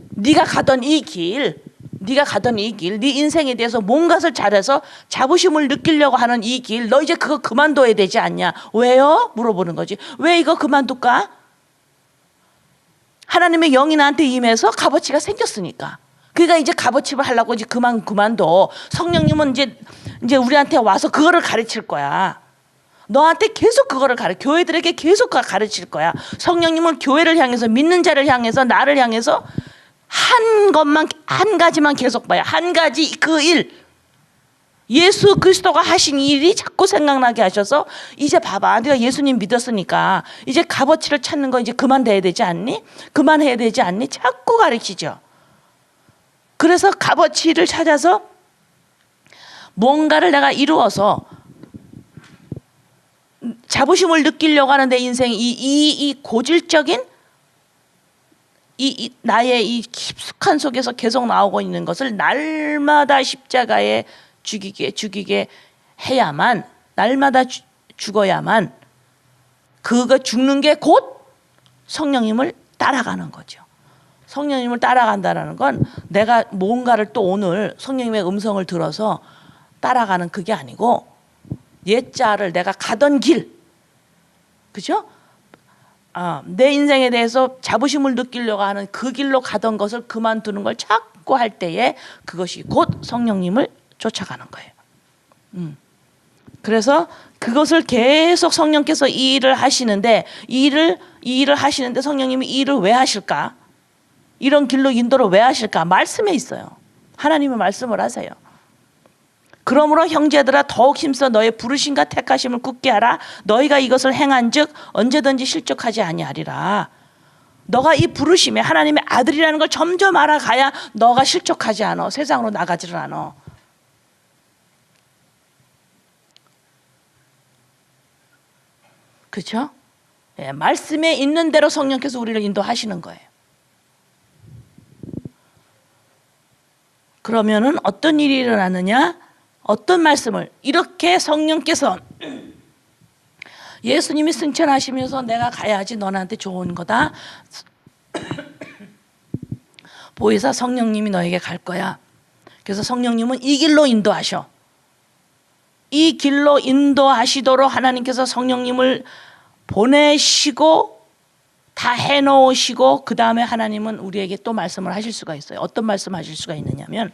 네가 가던 이 길, 네 인생에 대해서 뭔가를 잘해서 자부심을 느끼려고 하는 이 길, 너 이제 그거 그만둬야 되지 않냐? 왜요? 물어보는 거지. 왜 이거 그만둘까? 하나님의 영이 나한테 임해서 값어치가 생겼으니까. 그러니까 이제 값어치를 하려고 이제 그만둬. 성령님은 이제 우리한테 와서 그거를 가르칠 거야. 너한테 계속 그거를 교회들에게 계속 가르칠 거야. 성령님은 교회를 향해서 믿는 자를 향해서 나를 향해서 한 가지만 계속 봐요. 한 가지 그 일. 예수 그리스도가 하신 일이 자꾸 생각나게 하셔서 이제 봐봐. 네가 예수님 믿었으니까 이제 값어치를 찾는 거 이제 그만해야 되지 않니? 그만해야 되지 않니? 자꾸 가르치죠. 그래서 값어치를 찾아서 뭔가를 내가 이루어서 자부심을 느끼려고 하는 내 인생 이 고질적인 나의 이 깊숙한 속에서 계속 나오고 있는 것을 날마다 십자가에 죽이게 해야만 날마다 죽어야만 그거 죽는 게 곧 성령님을 따라가는 거죠. 성령님을 따라간다는 건 내가 뭔가를 또 오늘 성령님의 음성을 들어서 따라가는 그게 아니고 옛자를 내가 가던 길, 그죠? 내 인생에 대해서 자부심을 느끼려고 하는 그 길로 가던 것을 그만두는 걸 자꾸 할 때에 그것이 곧 성령님을 쫓아가는 거예요. 그래서 그것을 계속 성령께서 이 일을 하시는데 이 일을 하시는데 성령님이 이 일을 왜 하실까? 이런 길로 인도를 왜 하실까? 말씀에 있어요. 하나님의 말씀을 하세요. 그러므로 형제들아 더욱 힘써 너의 부르심과 택하심을 굳게 하라. 너희가 이것을 행한즉 언제든지 실족하지 아니하리라. 너가 이 부르심에 하나님의 아들이라는 걸 점점 알아가야 너가 실족하지 않아. 세상으로 나가지를 않아. 그렇죠? 예, 말씀에 있는 대로 성령께서 우리를 인도하시는 거예요. 그러면은 어떤 일이 일어나느냐? 어떤 말씀을 이렇게 성령께서 예수님이 승천하시면서 내가 가야지 너한테 좋은 거다. 보혜사 성령님이 너에게 갈 거야. 그래서 성령님은 이 길로 인도하셔. 이 길로 인도하시도록 하나님께서 성령님을 보내시고 다 해놓으시고 그 다음에 하나님은 우리에게 또 말씀을 하실 수가 있어요. 어떤 말씀 하실 수가 있느냐면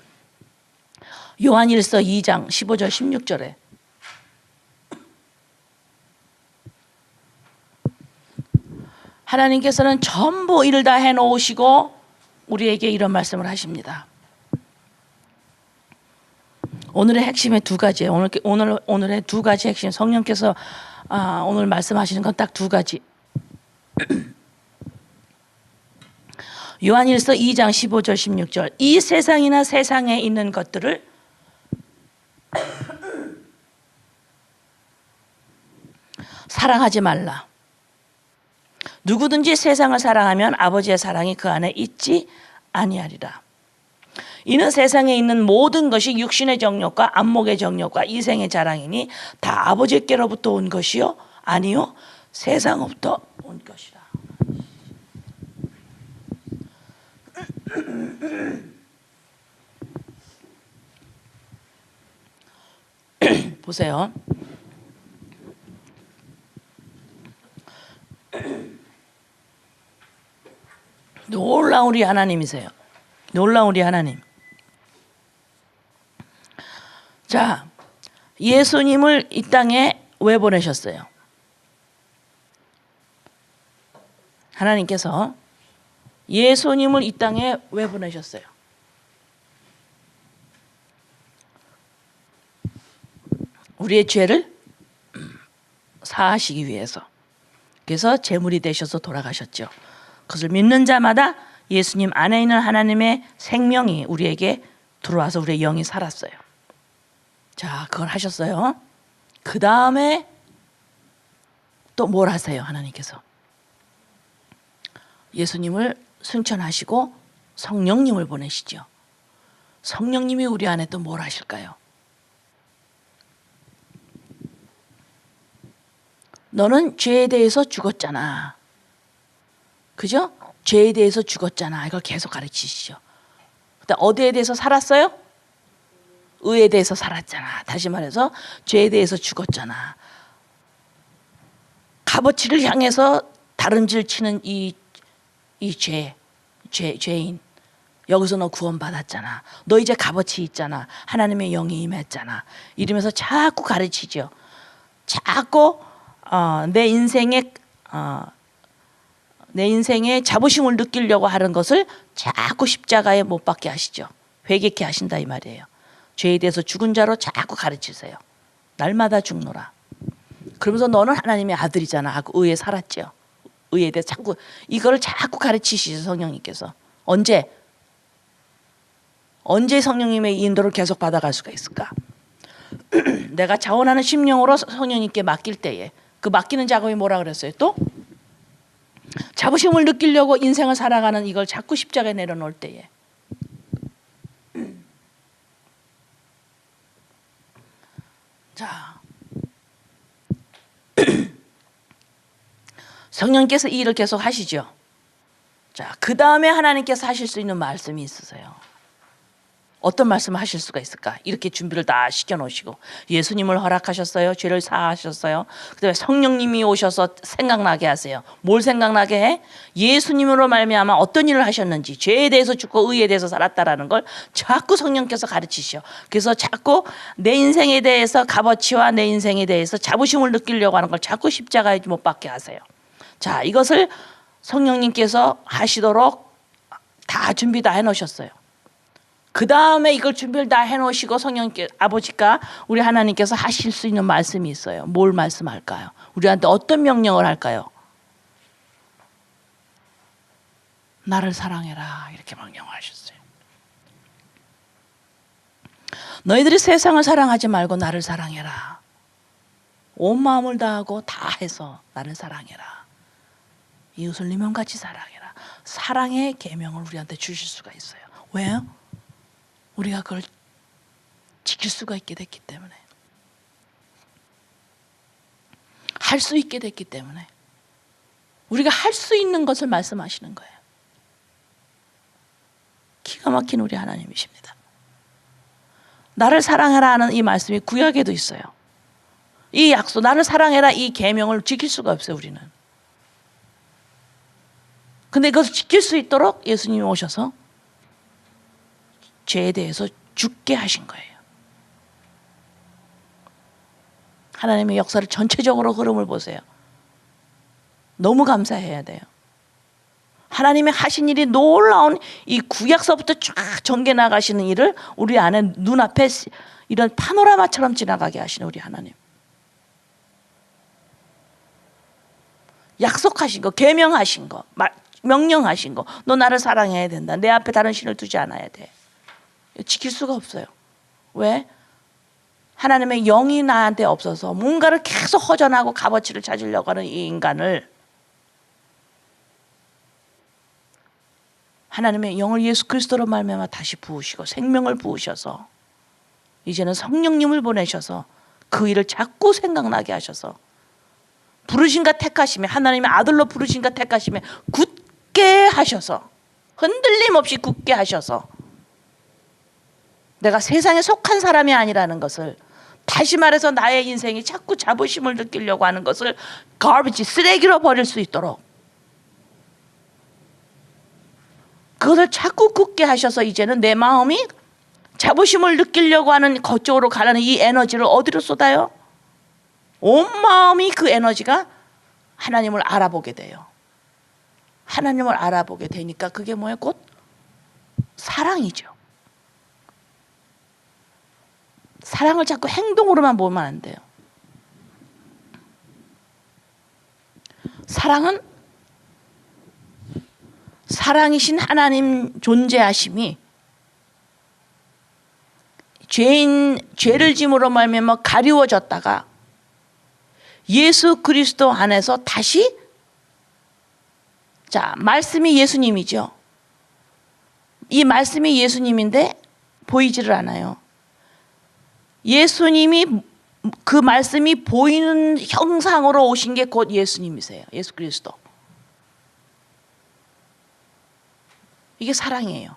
요한일서 2장 15절 16절에 하나님께서는 전부 일을 다 해놓으시고 우리에게 이런 말씀을 하십니다. 오늘의 핵심의 두 가지예요. 오늘의 두 가지 핵심. 성령께서 오늘 말씀하시는 건 딱 두 가지. 요한일서 2장 15절 16절 이 세상이나 세상에 있는 것들을 사랑하지 말라. 누구든지 세상을 사랑하면 아버지의 사랑이 그 안에 있지 아니하리라. 이는 세상에 있는 모든 것이 육신의 정욕과 안목의 정욕과 이생의 자랑이니 다 아버지께로부터 온 것이요 아니요 세상으로부터 온 것이라. 보세요. 놀라운 우리 하나님이세요. 놀라운 우리 하나님. 자, 예수님을 이 땅에 왜 보내셨어요? 하나님께서 예수님을 이 땅에 왜 보내셨어요? 우리의 죄를 사하시기 위해서. 그래서 제물이 되셔서 돌아가셨죠. 그것을 믿는 자마다 예수님 안에 있는 하나님의 생명이 우리에게 들어와서 우리의 영이 살았어요. 자, 그걸 하셨어요. 그 다음에 또 뭘 하세요? 하나님께서 예수님을 승천하시고 성령님을 보내시죠. 성령님이 우리 안에 또 뭘 하실까요? 너는 죄에 대해서 죽었잖아. 그죠? 죄에 대해서 죽었잖아. 이걸 계속 가르치시죠. 그다음 어디에 대해서 살았어요? 의에 대해서 살았잖아. 다시 말해서 죄에 대해서 죽었잖아. 값어치를 향해서 다름질 치는 이 죄인. 여기서 너 구원받았잖아. 너 이제 값어치 있잖아. 하나님의 영이 임했잖아. 이러면서 자꾸 가르치죠. 자꾸 내 인생에 자부심을 느끼려고 하는 것을 자꾸 십자가에 못 박게 하시죠. 회개케 하신다 이 말이에요. 죄에 대해서 죽은 자로 자꾸 가르치세요. 날마다 죽노라. 그러면서 너는 하나님의 아들이잖아. 의에 살았죠. 의에 대해서 자꾸 이거를 자꾸 가르치시죠. 성령님께서. 언제 성령님의 인도를 계속 받아갈 수가 있을까? 내가 자원하는 심령으로 성령님께 맡길 때에 그 맡기는 작업이 뭐라 그랬어요? 또 자부심을 느끼려고 인생을 살아가는 이걸 자꾸 십자가에 내려놓을 때에 자 성령께서 이 일을 계속 하시죠. 자, 그 다음에 하나님께서 하실 수 있는 말씀이 있으세요. 어떤 말씀을 하실 수가 있을까? 이렇게 준비를 다 시켜놓으시고 예수님을 허락하셨어요. 죄를 사하셨어요. 그다음에 성령님이 오셔서 생각나게 하세요. 뭘 생각나게 해? 예수님으로 말미암아 어떤 일을 하셨는지, 죄에 대해서 죽고 의에 대해서 살았다라는 걸 자꾸 성령께서 가르치셔. 그래서 자꾸 내 인생에 대해서 값어치와 내 인생에 대해서 자부심을 느끼려고 하는 걸 자꾸 십자가에 못 박게 하세요. 자, 이것을 성령님께서 하시도록 다 준비 다 해놓으셨어요. 그 다음에 이걸 준비를 다 해놓으시고 성령께 아버지가 우리 하나님께서 하실 수 있는 말씀이 있어요. 뭘 말씀할까요? 우리한테 어떤 명령을 할까요? 나를 사랑해라 이렇게 명령하셨어요. 너희들이 세상을 사랑하지 말고 나를 사랑해라. 온 마음을 다하고 다 해서 나를 사랑해라. 이웃을 네 몸같이 사랑해라. 사랑의 계명을 우리한테 주실 수가 있어요. 왜요? 우리가 그걸 지킬 수가 있게 됐기 때문에, 할 수 있게 됐기 때문에, 우리가 할 수 있는 것을 말씀하시는 거예요. 기가 막힌 우리 하나님이십니다. 나를 사랑해라 하는 이 말씀이 구약에도 있어요. 이 약속, 나를 사랑해라 이 계명을 지킬 수가 없어요, 우리는. 근데 그것을 지킬 수 있도록 예수님이 오셔서 죄에 대해서 죽게 하신 거예요. 하나님의 역사를 전체적으로 흐름을 보세요. 너무 감사해야 돼요. 하나님의 하신 일이 놀라운 이 구약서부터 쫙 전개 나가시는 일을 우리 안에 눈앞에 이런 파노라마처럼 지나가게 하시는 우리 하나님. 약속하신 거, 계명하신 거, 명령하신 거, 너 나를 사랑해야 된다. 내 앞에 다른 신을 두지 않아야 돼. 지킬 수가 없어요. 왜? 하나님의 영이 나한테 없어서 뭔가를 계속 허전하고 값어치를 찾으려고 하는 이 인간을 하나님의 영을 예수 그리스도로 말미암아 다시 부으시고 생명을 부으셔서 이제는 성령님을 보내셔서 그 일을 자꾸 생각나게 하셔서 부르신가 택하심에, 하나님의 아들로 부르신가 택하심에 굳게 하셔서, 흔들림 없이 굳게 하셔서 내가 세상에 속한 사람이 아니라는 것을, 다시 말해서 나의 인생이 자꾸 자부심을 느끼려고 하는 것을 garbage, 쓰레기로 버릴 수 있도록 그것을 자꾸 굳게 하셔서 이제는 내 마음이 자부심을 느끼려고 하는 그쪽으로 가라는 이 에너지를 어디로 쏟아요? 온 마음이 그 에너지가 하나님을 알아보게 돼요. 하나님을 알아보게 되니까 그게 뭐예요? 곧 사랑이죠. 사랑을 자꾸 행동으로만 보면 안 돼요. 사랑은 사랑이신 하나님 존재하심이 죄를 짐으로 말미암아 가리워졌다가 예수 그리스도 안에서 다시, 자, 말씀이 예수님이죠. 이 말씀이 예수님인데 보이지를 않아요. 예수님이 그 말씀이 보이는 형상으로 오신 게 곧 예수님이세요. 예수 그리스도. 이게 사랑이에요.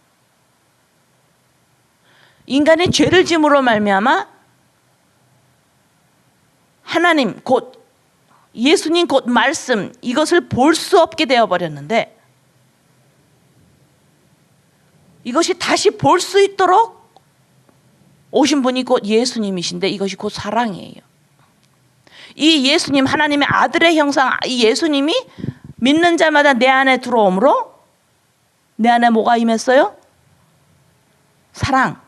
인간의 죄를 짐으로 말미암아 하나님 곧 예수님 곧 말씀, 이것을 볼 수 없게 되어버렸는데 이것이 다시 볼 수 있도록 오신 분이 곧 예수님이신데 이것이 곧 사랑이에요. 이 예수님, 하나님의 아들의 형상, 이 예수님이 믿는 자마다 내 안에 들어오므로 내 안에 뭐가 임했어요? 사랑.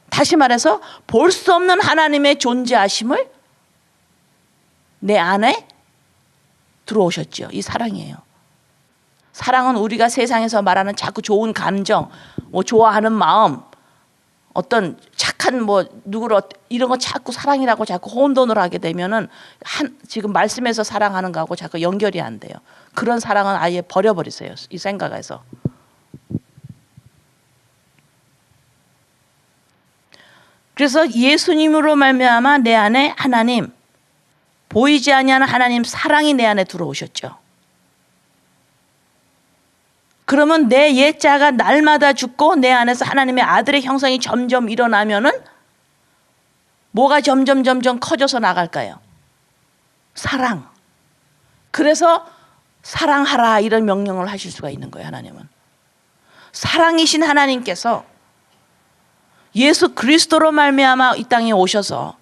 다시 말해서 볼 수 없는 하나님의 존재하심을 내 안에 들어오셨죠. 이 사랑이에요. 사랑은 우리가 세상에서 말하는 자꾸 좋은 감정, 뭐 좋아하는 마음, 어떤 착한 뭐 누구를 이런 거 자꾸 사랑이라고 자꾸 혼돈을 하게 되면은 지금 말씀에서 사랑하는 거하고 자꾸 연결이 안 돼요. 그런 사랑은 아예 버려버리세요. 이 생각에서. 그래서 예수님으로 말미암아 내 안에 하나님, 보이지 아니하는 하나님 사랑이 내 안에 들어오셨죠. 그러면 내 옛자가 날마다 죽고 내 안에서 하나님의 아들의 형상이 점점 일어나면은 뭐가 점점 커져서 나갈까요? 사랑. 그래서 사랑하라 이런 명령을 하실 수가 있는 거예요. 하나님은 사랑이신 하나님께서 예수 그리스도로 말미암아 이 땅에 오셔서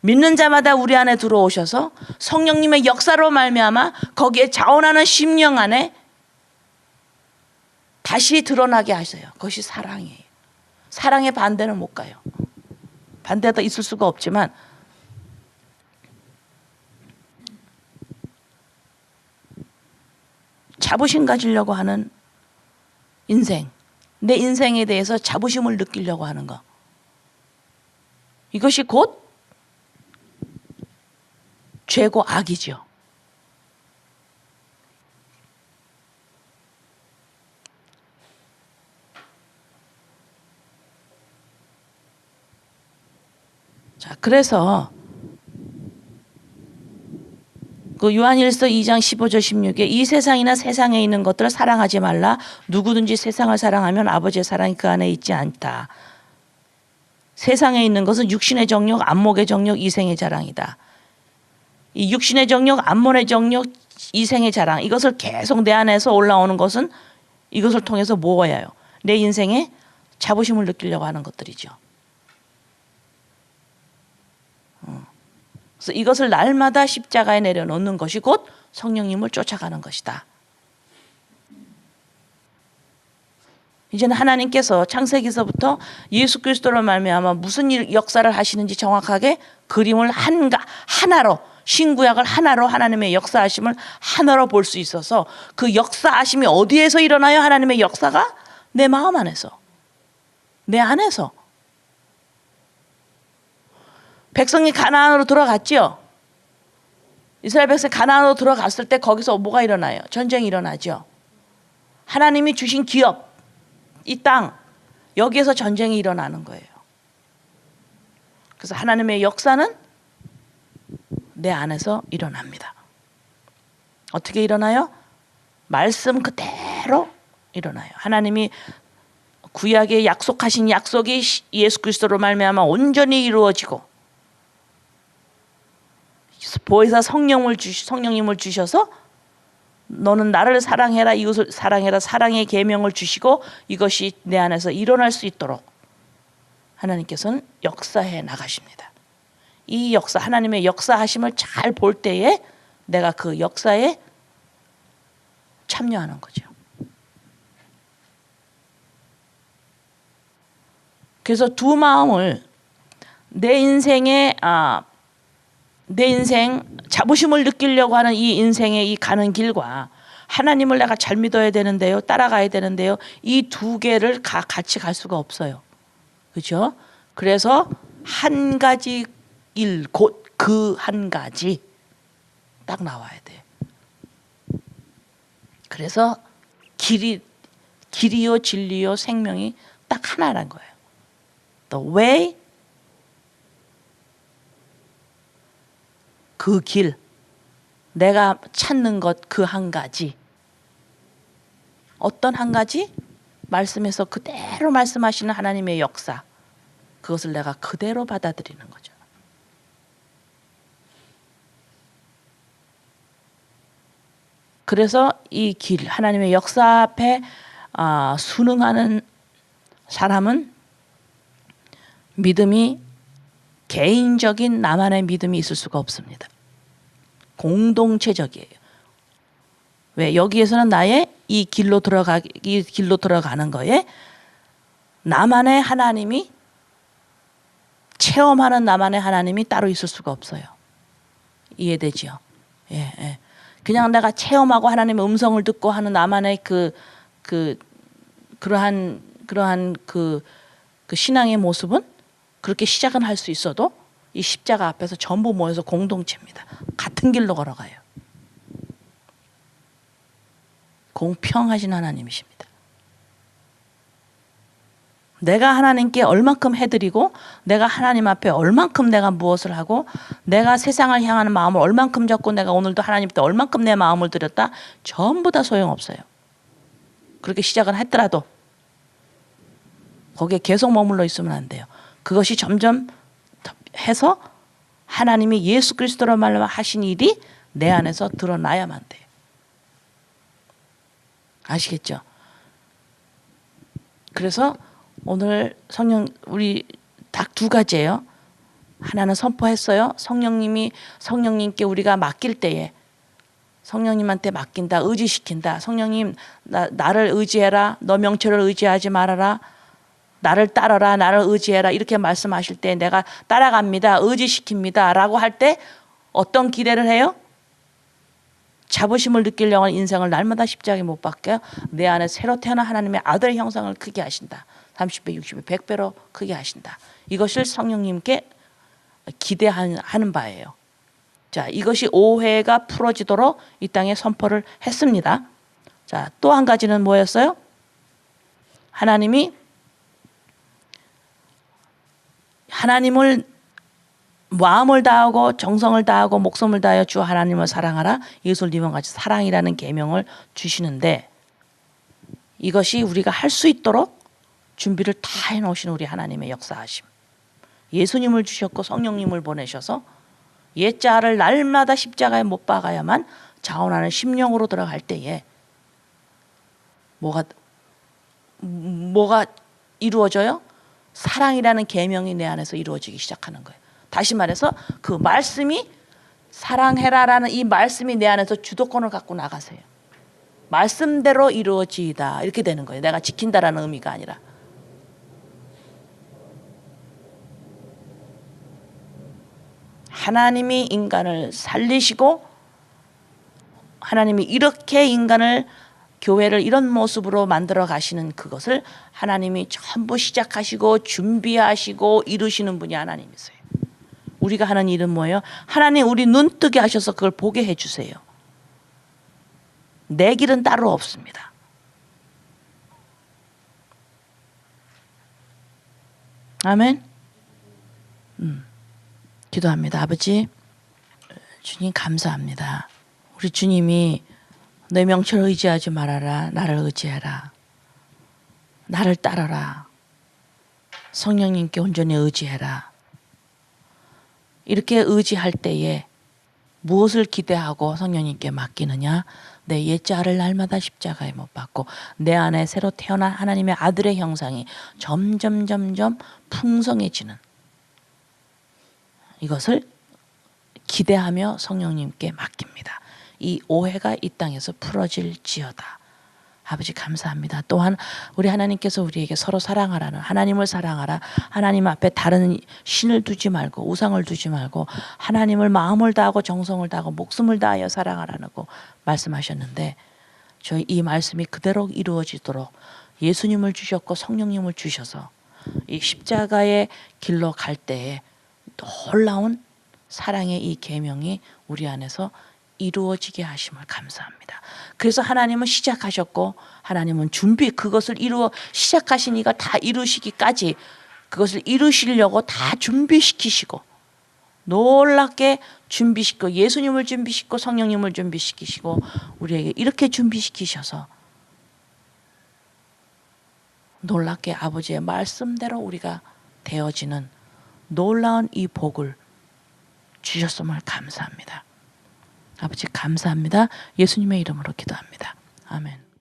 믿는 자마다 우리 안에 들어오셔서 성령님의 역사로 말미암아 거기에 자원하는 심령 안에 다시 드러나게 하셔요. 그것이 사랑이에요. 사랑의 반대는 못 가요. 반대가 있을 수가 없지만 자부심 가지려고 하는 인생, 내 인생에 대해서 자부심을 느끼려고 하는 거, 이것이 곧 죄고 악이죠. 자, 그래서 그 요한일서 2장 15절 16에 이 세상이나 세상에 있는 것들을 사랑하지 말라. 누구든지 세상을 사랑하면 아버지의 사랑이 그 안에 있지 않다. 세상에 있는 것은 육신의 정욕, 안목의 정욕, 이생의 자랑이다. 이 육신의 정욕, 안목의 정욕, 이생의 자랑, 이것을 계속 내 안에서 올라오는 것은 이것을 통해서 뭐예요? 내 인생에 자부심을 느끼려고 하는 것들이죠. 그래서 이것을 날마다 십자가에 내려놓는 것이 곧 성령님을 쫓아가는 것이다. 이제는 하나님께서 창세기서부터 예수 그리스도로 말미암아 무슨 역사를 하시는지 정확하게 그림을 하나로, 신구약을 하나로 하나님의 역사하심을 하나로 볼 수 있어서 그 역사하심이 어디에서 일어나요? 하나님의 역사가 내 마음 안에서, 내 안에서. 백성이 가나안으로 들어갔죠. 이스라엘 백성이 가나안으로 들어갔을 때 거기서 뭐가 일어나요? 전쟁이 일어나죠. 하나님이 주신 기업, 이 땅, 여기에서 전쟁이 일어나는 거예요. 그래서 하나님의 역사는 내 안에서 일어납니다. 어떻게 일어나요? 말씀 그대로 일어나요. 하나님이 구약에 약속하신 약속이 예수 그리스도로 말미암아 온전히 이루어지고 보혜사 성령님을 주셔서 너는 나를 사랑해라, 이웃을 사랑해라, 사랑의 계명을 주시고 이것이 내 안에서 일어날 수 있도록 하나님께서는 역사해 나가십니다. 이 역사, 하나님의 역사하심을 잘 볼 때에 내가 그 역사에 참여하는 거죠. 그래서 두 마음을 내 인생 자부심을 느끼려고 하는 이 인생의 이 가는 길과 하나님을 내가 잘 믿어야 되는데요, 따라가야 되는데요, 이 두 개를 같이 갈 수가 없어요. 그렇죠? 그래서 한 가지 일, 곧 그 한 가지 딱 나와야 돼. 그래서 길이요 진리요 생명이 딱 하나라는 거예요. The way, 그 길, 내가 찾는 것 그 한 가지. 어떤 한 가지? 말씀에서 그대로 말씀하시는 하나님의 역사, 그것을 내가 그대로 받아들이는 거죠. 그래서 이 길, 하나님의 역사 앞에 순응하는 사람은 믿음이 개인적인 나만의 믿음이 있을 수가 없습니다. 공동체적이에요. 왜? 여기에서는 나의 이 길로 들어가는 거에 나만의 하나님이, 체험하는 나만의 하나님이 따로 있을 수가 없어요. 이해되지요? 예, 예. 그냥 내가 체험하고 하나님의 음성을 듣고 하는 나만의 그러한 신앙의 모습은 그렇게 시작은 할 수 있어도 이 십자가 앞에서 전부 모여서 공동체입니다. 같은 길로 걸어가요. 공평하신 하나님이십니다. 내가 하나님께 얼만큼 해드리고 내가 하나님 앞에 얼만큼 내가 무엇을 하고 내가 세상을 향하는 마음을 얼만큼 잡고 내가 오늘도 하나님 때 얼만큼 내 마음을 드렸다, 전부 다 소용없어요. 그렇게 시작은 했더라도 거기에 계속 머물러 있으면 안 돼요. 그것이 점점 해서 하나님이 예수 그리스도로 말미암아 하신 일이 내 안에서 드러나야만 돼요. 아시겠죠? 그래서 오늘 성령 우리 딱 두 가지예요. 하나는 선포했어요. 성령님께 우리가 맡길 때에 성령님한테 맡긴다, 의지시킨다. 성령님 나를 의지해라. 너 명철을 의지하지 말아라. 나를 따라라. 나를 의지해라. 이렇게 말씀하실 때 내가 따라갑니다. 의지시킵니다. 라고 할 때 어떤 기대를 해요? 자부심을 느끼려고 하는 인생을 날마다 십자가에 못 박혀 내 안에 새로 태어난 하나님의 아들의 형상을 크게 하신다. 30배, 60배, 100배로 크게 하신다. 이것을 성령님께 기대하는 바예요. 자, 이것이 오해가 풀어지도록 이 땅에 선포를 했습니다. 자, 또 한 가지는 뭐였어요? 하나님을 마음을 다하고 정성을 다하고 목숨을 다하여 주 하나님을 사랑하라. 예수님과 같이 사랑이라는 계명을 주시는데 이것이 우리가 할 수 있도록 준비를 다 해놓으신 우리 하나님의 역사하심. 예수님을 주셨고 성령님을 보내셔서 옛자를 날마다 십자가에 못 박아야만 자원하는 심령으로 들어갈 때에 뭐가 이루어져요? 사랑이라는 계명이 내 안에서 이루어지기 시작하는 거예요. 다시 말해서 그 말씀이 사랑해라라는 이 말씀이 내 안에서 주도권을 갖고 나가세요. 말씀대로 이루어지이다 이렇게 되는 거예요. 내가 지킨다라는 의미가 아니라. 하나님이 인간을 살리시고 하나님이 이렇게 인간을 교회를 이런 모습으로 만들어 가시는 그것을 하나님이 전부 시작하시고 준비하시고 이루시는 분이 하나님이세요. 우리가 하는 일은 뭐예요? 하나님 우리 눈 뜨게 하셔서 그걸 보게 해주세요. 내 길은 따로 없습니다. 아멘. 기도합니다. 아버지 주님 감사합니다. 우리 주님이 내 명철을 의지하지 말아라. 나를 의지해라. 나를 따라라. 성령님께 온전히 의지해라. 이렇게 의지할 때에 무엇을 기대하고 성령님께 맡기느냐? 내 옛자를 날마다 십자가에 못 박고 내 안에 새로 태어난 하나님의 아들의 형상이 점점 풍성해지는 이것을 기대하며 성령님께 맡깁니다. 이 오해가 이 땅에서 풀어질지어다. 아버지 감사합니다. 또한 우리 하나님께서 우리에게 서로 사랑하라는 하나님을 사랑하라. 하나님 앞에 다른 신을 두지 말고 우상을 두지 말고 하나님을 마음을 다하고 정성을 다하고 목숨을 다하여 사랑하라고 말씀하셨는데 저희 이 말씀이 그대로 이루어지도록 예수님을 주셨고 성령님을 주셔서 이 십자가의 길로 갈 때에 놀라운 사랑의 이 계명이 우리 안에서 이루어지게 하심을 감사합니다. 그래서 하나님은 시작하셨고 하나님은 그것을 시작하신 이가 다 이루시기까지 그것을 이루시려고 다 준비시키시고 놀랍게 준비시키고 예수님을 준비시키고 성령님을 준비시키시고 우리에게 이렇게 준비시키셔서 놀랍게 아버지의 말씀대로 우리가 되어지는 놀라운 이 복을 주셨음을 감사합니다. 아버지 감사합니다. 예수님의 이름으로 기도합니다. 아멘.